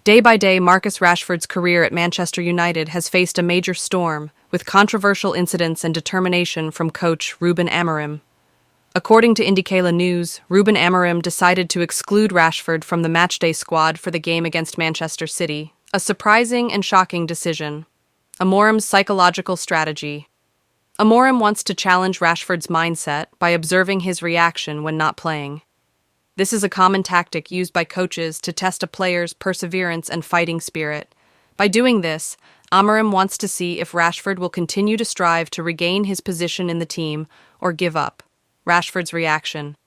Day by day, Marcus Rashford's career at Manchester United has faced a major storm, with controversial incidents and determination from coach Ruben Amorim. According to Indicala News, Ruben Amorim decided to exclude Rashford from the matchday squad for the game against Manchester City, a surprising and shocking decision. Amorim's psychological strategy. Amorim wants to challenge Rashford's mindset by observing his reaction when not playing. This is a common tactic used by coaches to test a player's perseverance and fighting spirit. By doing this, Amorim wants to see if Rashford will continue to strive to regain his position in the team or give up. Rashford's reaction.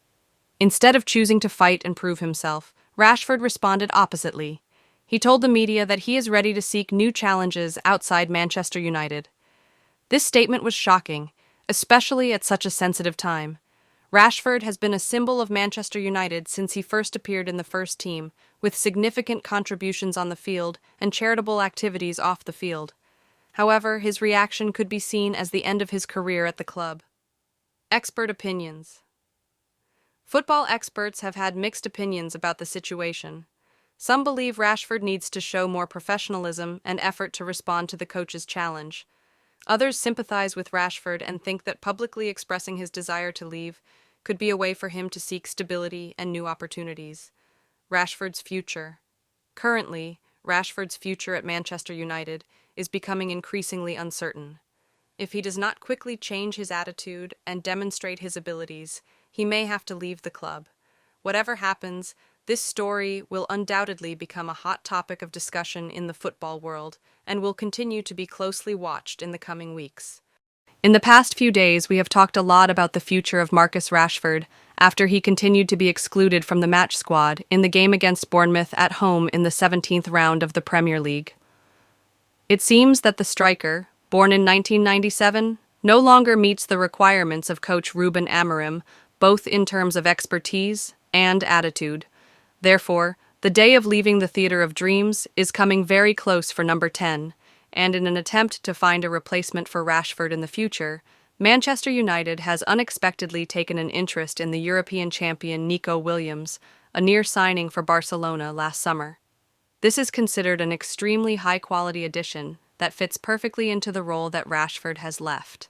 Instead of choosing to fight and prove himself, Rashford responded oppositely. He told the media that he is ready to seek new challenges outside Manchester United. This statement was shocking, especially at such a sensitive time. Rashford has been a symbol of Manchester United since he first appeared in the first team, with significant contributions on the field and charitable activities off the field. However, his reaction could be seen as the end of his career at the club. Expert opinions. Football experts have had mixed opinions about the situation. Some believe Rashford needs to show more professionalism and effort to respond to the coach's challenge. Others sympathize with Rashford and think that publicly expressing his desire to leave could be a way for him to seek stability and new opportunities. Rashford's future. Currently, Rashford's future at Manchester United is becoming increasingly uncertain. If he does not quickly change his attitude and demonstrate his abilities, he may have to leave the club. Whatever happens, this story will undoubtedly become a hot topic of discussion in the football world and will continue to be closely watched in the coming weeks. In the past few days, we have talked a lot about the future of Marcus Rashford after he continued to be excluded from the match squad in the game against Bournemouth at home in the 17th round of the Premier League. It seems that the striker, born in 1997, no longer meets the requirements of coach Ruben Amorim, both in terms of expertise and attitude. Therefore, the day of leaving the Theatre of Dreams is coming very close for number 10, and in an attempt to find a replacement for Rashford in the future, Manchester United has unexpectedly taken an interest in the European champion Nico Williams, a near signing for Barcelona last summer. This is considered an extremely high-quality addition that fits perfectly into the role that Rashford has left.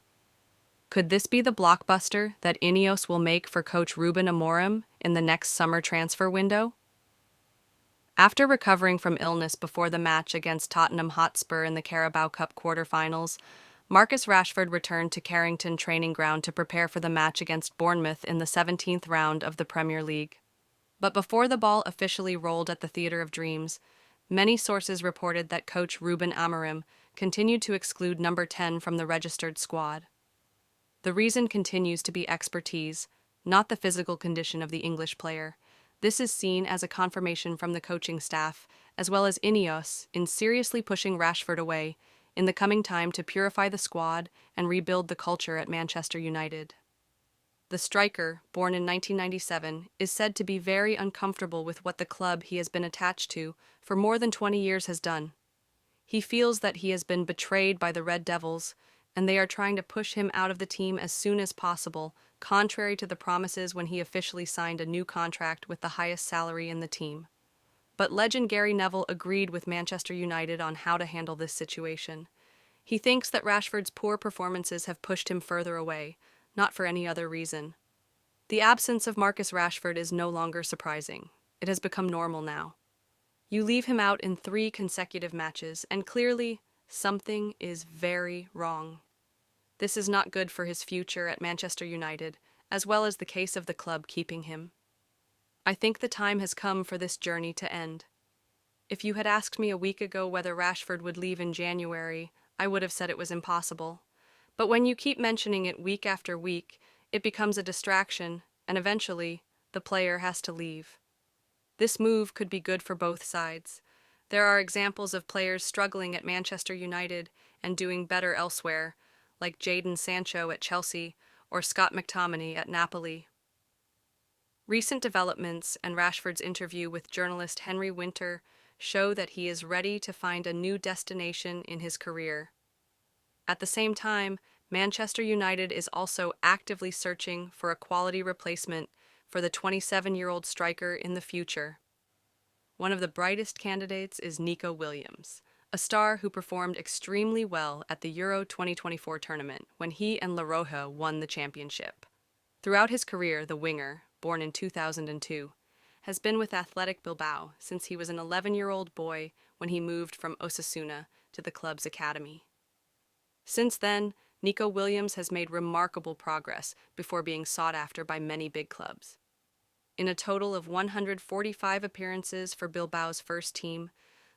Could this be the blockbuster that Ineos will make for coach Ruben Amorim in the next summer transfer window? After recovering from illness before the match against Tottenham Hotspur in the Carabao Cup quarter-finals, Marcus Rashford returned to Carrington training ground to prepare for the match against Bournemouth in the 17th round of the Premier League. But before the ball officially rolled at the Theatre of Dreams, many sources reported that coach Ruben Amorim continued to exclude number 10 from the registered squad. The reason continues to be expertise, not the physical condition of the English player. This is seen as a confirmation from the coaching staff, as well as Ineos, in seriously pushing Rashford away in the coming time to purify the squad and rebuild the culture at Manchester United. The striker, born in 1997, is said to be very uncomfortable with what the club he has been attached to for more than 20 years has done. He feels that he has been betrayed by the Red Devils, and they are trying to push him out of the team as soon as possible, contrary to the promises when he officially signed a new contract with the highest salary in the team. But legend Gary Neville agreed with Manchester United on how to handle this situation. He thinks that Rashford's poor performances have pushed him further away, not for any other reason. The absence of Marcus Rashford is no longer surprising. It has become normal now. You leave him out in 3 consecutive matches, and clearly, something is very wrong. This is not good for his future at Manchester United, as well as the case of the club keeping him. I think the time has come for this journey to end. If you had asked me a week ago whether Rashford would leave in January, I would have said it was impossible. But when you keep mentioning it week after week, it becomes a distraction, and eventually, the player has to leave. This move could be good for both sides. There are examples of players struggling at Manchester United and doing better elsewhere, like Jadon Sancho at Chelsea or Scott McTominay at Napoli. Recent developments and Rashford's interview with journalist Henry Winter show that he is ready to find a new destination in his career. At the same time, Manchester United is also actively searching for a quality replacement for the 27-year-old striker in the future. one of the brightest candidates is Nico Williams, a star who performed extremely well at the Euro 2024 tournament when he and La Roja won the championship. Throughout his career, the winger, born in 2002, has been with Athletic Bilbao since he was an 11-year-old boy when he moved from Osasuna to the club's academy. Since then, Nico Williams has made remarkable progress before being sought after by many big clubs. In a total of 145 appearances for Bilbao's first team,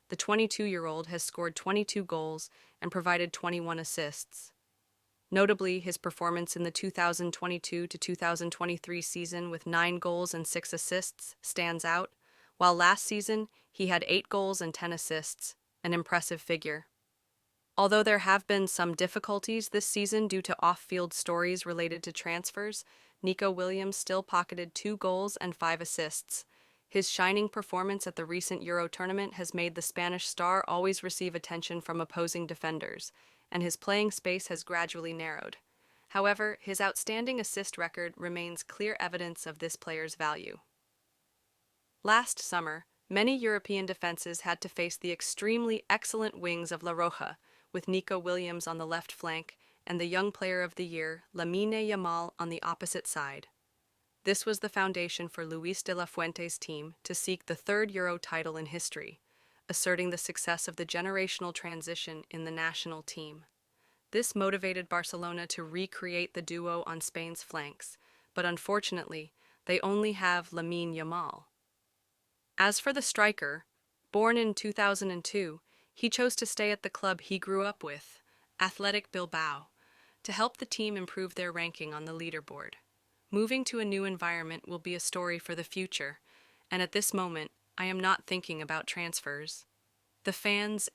the 22-year-old has scored 22 goals and provided 21 assists. Notably, his performance in the 2022 to 2023 season with 9 goals and 6 assists stands out, while last season he had 8 goals and 10 assists, an impressive figure. Although there have been some difficulties this season due to off-field stories related to transfers, Nico Williams still pocketed 2 goals and 5 assists. His shining performance at the recent Euro tournament has made the Spanish star always receive attention from opposing defenders, and his playing space has gradually narrowed. However, his outstanding assist record remains clear evidence of this player's value. Last summer, many European defenses had to face the extremely excellent wings of La Roja, with Nico Williams on the left flank and the Young Player of the Year, Lamine Yamal, on the opposite side. This was the foundation for Luis de la Fuente's team to seek the third Euro title in history, asserting the success of the generational transition in the national team. This motivated Barcelona to recreate the duo on Spain's flanks, but unfortunately, they only have Lamine Yamal. As for the striker, born in 2002, he chose to stay at the club he grew up with, Athletic Bilbao, to help the team improve their ranking on the leaderboard. Moving to a new environment will be a story for the future, and at this moment, I am not thinking about transfers. The fans,